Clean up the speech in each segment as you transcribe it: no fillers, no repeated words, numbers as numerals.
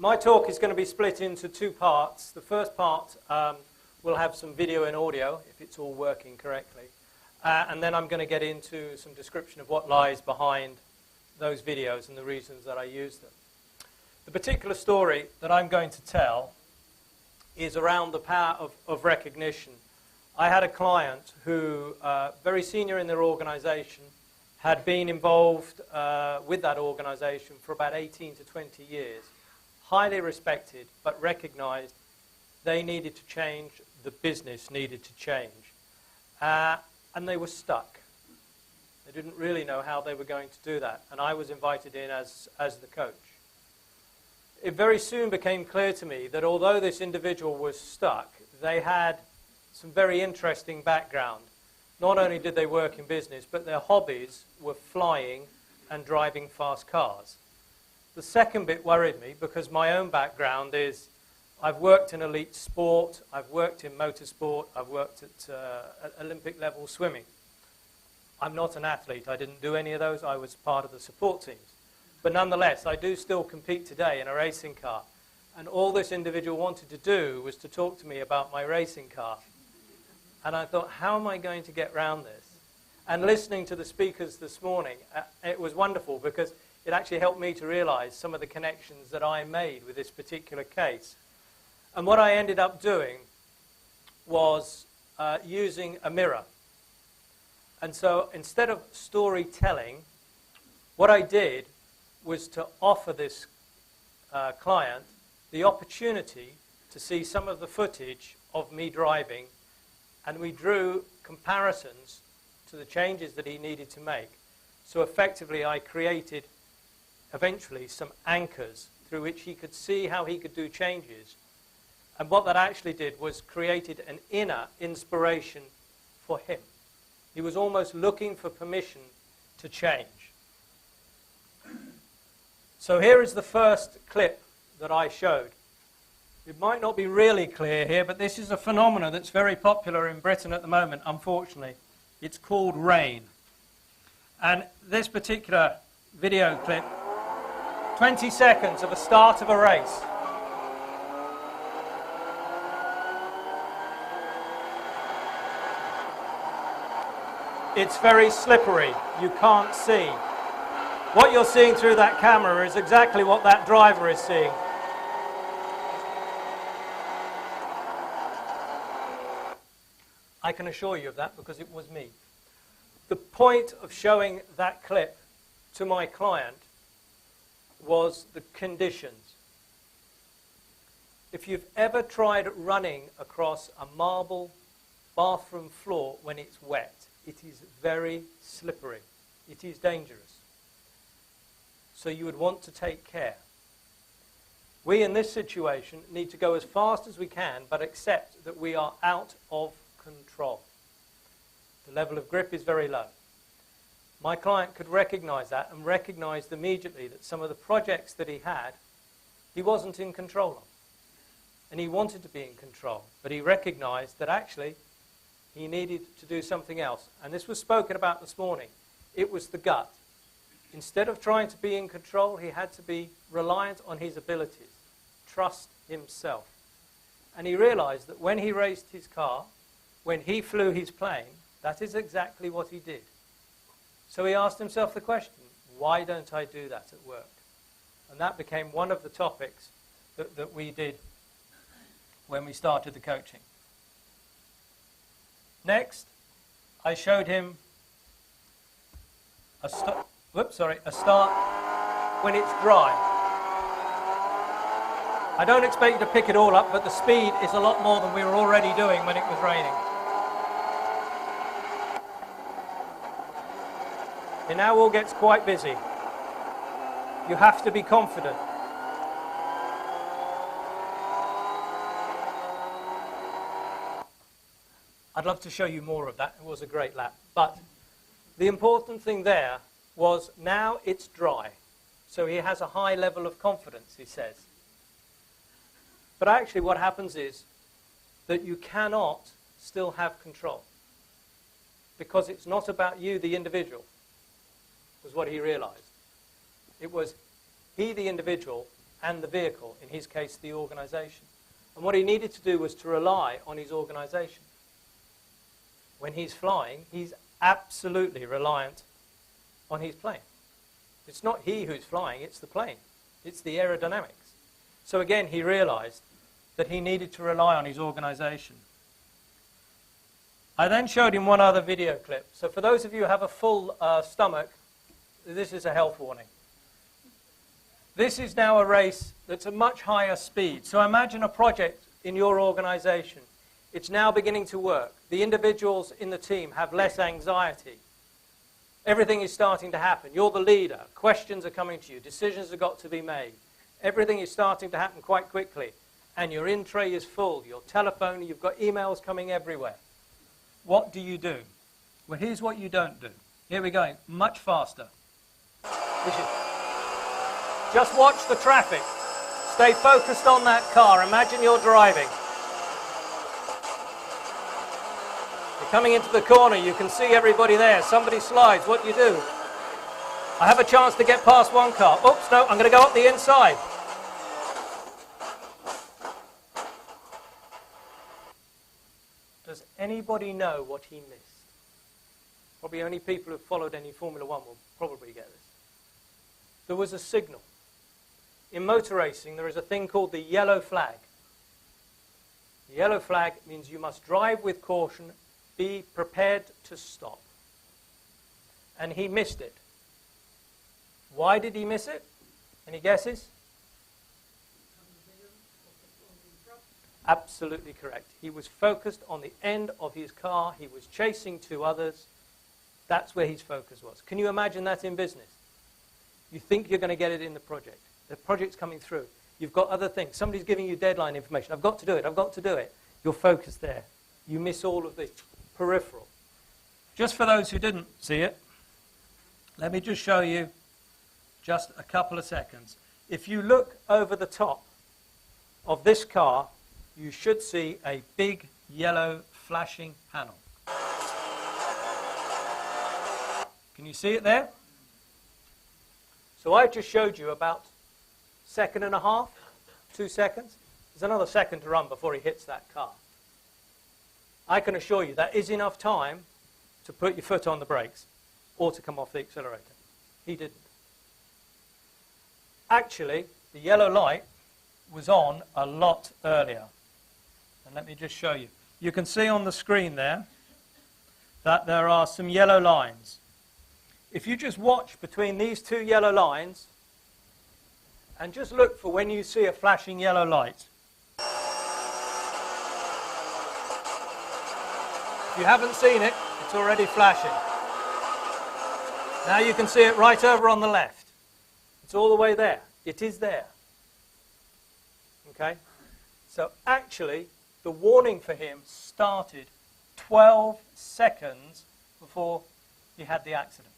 My talk is going to be split into two parts. The first part will have some video and audio, if it's all working correctly. And then I'm going to get into some description of what lies behind those videos and the reasons that I use them. The particular story that I'm going to tell is around the power of recognition. I had a client who, very senior in their organization, had been involved with that organization for about 18 to 20 years. Highly respected, but recognized they needed to change, the business needed to change. And they were stuck. They didn't really know how they were going to do that. And I was invited in as the coach. It very soon became clear to me that although this individual was stuck, they had some very interesting background. Not only did they work in business, but their hobbies were flying and driving fast cars. The second bit worried me because my own background is I've worked in elite sport, I've worked in motorsport, I've worked at Olympic level swimming. I'm not an athlete, I didn't do any of those, I was part of the support teams. But nonetheless, I do still compete today in a racing car. And all this individual wanted to do was to talk to me about my racing car. And I thought, how am I going to get around this? And listening to the speakers this morning, it was wonderful because it actually helped me to realize some of the connections that I made with this particular case. And what I ended up doing was using a mirror. And so instead of storytelling, what I did was to offer this client the opportunity to see some of the footage of me driving, and we drew comparisons to the changes that he needed to make. So effectively I created eventually some anchors through which he could see how he could do changes. And what that actually did was created an inner inspiration for him. He was almost looking for permission to change. So here is the first clip that I showed. It might not be really clear here, but this is a phenomenon that's very popular in Britain at the moment, unfortunately. It's called rain. And this particular video clip, 20 seconds of the start of a race. It's very slippery. You can't see. What you're seeing through that camera is exactly what that driver is seeing. I can assure you of that because it was me. The point of showing that clip to my client was the conditions. If you've ever tried running across a marble bathroom floor when it's wet, it is very slippery. It is dangerous. So you would want to take care. We in this situation need to go as fast as we can, but accept that we are out of control. The level of grip is very low. My client could recognize that and recognized immediately that some of the projects that he had, he wasn't in control of. And he wanted to be in control, but he recognized that actually he needed to do something else. And this was spoken about this morning. It was the gut. Instead of trying to be in control, he had to be reliant on his abilities, trust himself. And he realized that when he raced his car, when he flew his plane, that is exactly what he did. So he asked himself the question, why don't I do that at work? And that became one of the topics that we did when we started the coaching. Next, I showed him a start when it's dry. I don't expect you to pick it all up, but the speed is a lot more than we were already doing when it was raining. It now all gets quite busy. You have to be confident. I'd love to show you more of that. It was a great lap. But the important thing there was now it's dry. So he has a high level of confidence, he says. But actually what happens is that you cannot still have control. Because it's not about you, the individual, was what he realized. It was he, the individual, and the vehicle, in his case, the organization. And what he needed to do was to rely on his organization. When he's flying, he's absolutely reliant on his plane. It's not he who's flying, it's the plane. It's the aerodynamics. So again, he realized that he needed to rely on his organization. I then showed him one other video clip. So for those of you who have a full stomach, this is a health warning. This is now a race that's a much higher speed. So imagine a project in your organization. It's now beginning to work. The individuals in the team have less anxiety. Everything is starting to happen. You're the leader. Questions are coming to you. Decisions have got to be made. Everything is starting to happen quite quickly. And your in-tray is full. Your telephone, you've got emails coming everywhere. What do you do? Well, here's what you don't do. Here we're going much faster. Just watch the traffic. Stay focused on that car. Imagine you're driving. You're coming into the corner. You can see everybody there. Somebody slides. What do you do? I have a chance to get past one car. Oops, no, I'm going to go up the inside. Does anybody know what he missed? Probably only people who've followed any Formula One will probably get this. There was a signal. In motor racing, there is a thing called the yellow flag. The yellow flag means you must drive with caution, be prepared to stop. And he missed it. Why did he miss it? Any guesses? Absolutely correct. He was focused on the end of his car. He was chasing two others. That's where his focus was. Can you imagine that in business? You think you're going to get it in the project. The project's coming through. You've got other things. Somebody's giving you deadline information. I've got to do it. I've got to do it. You're focused there. You miss all of the peripheral. Just for those who didn't see it, let me just show you just a couple of seconds. If you look over the top of this car, you should see a big yellow flashing panel. Can you see it there? So I just showed you about second and a half, 2 seconds. There's another second to run before he hits that car. I can assure you that is enough time to put your foot on the brakes or to come off the accelerator. He didn't. Actually, the yellow light was on a lot earlier. And let me just show you. You can see on the screen there that there are some yellow lines. If you just watch between these two yellow lines and just look for when you see a flashing yellow light. If you haven't seen it, it's already flashing. Now you can see it right over on the left. It's all the way there. It is there. Okay? So actually, the warning for him started 12 seconds before he had the accident.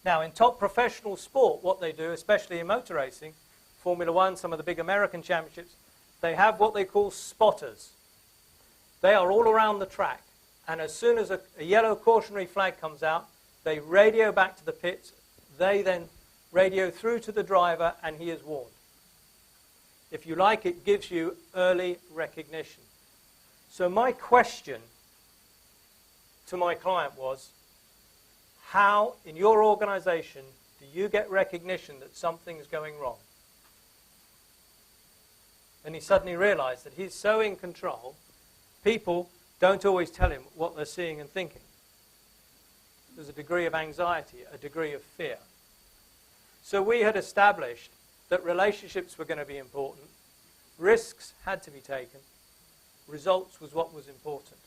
Now, in top professional sport, what they do, especially in motor racing, Formula One, some of the big American championships, they have what they call spotters. They are all around the track. And as soon as a yellow cautionary flag comes out, they radio back to the pits. They then radio through to the driver, and he is warned. If you like, it gives you early recognition. So my question to my client was, how, in your organization, do you get recognition that something's going wrong? And he suddenly realized that he's so in control, people don't always tell him what they're seeing and thinking. There's a degree of anxiety, a degree of fear. So we had established that relationships were going to be important, risks had to be taken, results was what was important.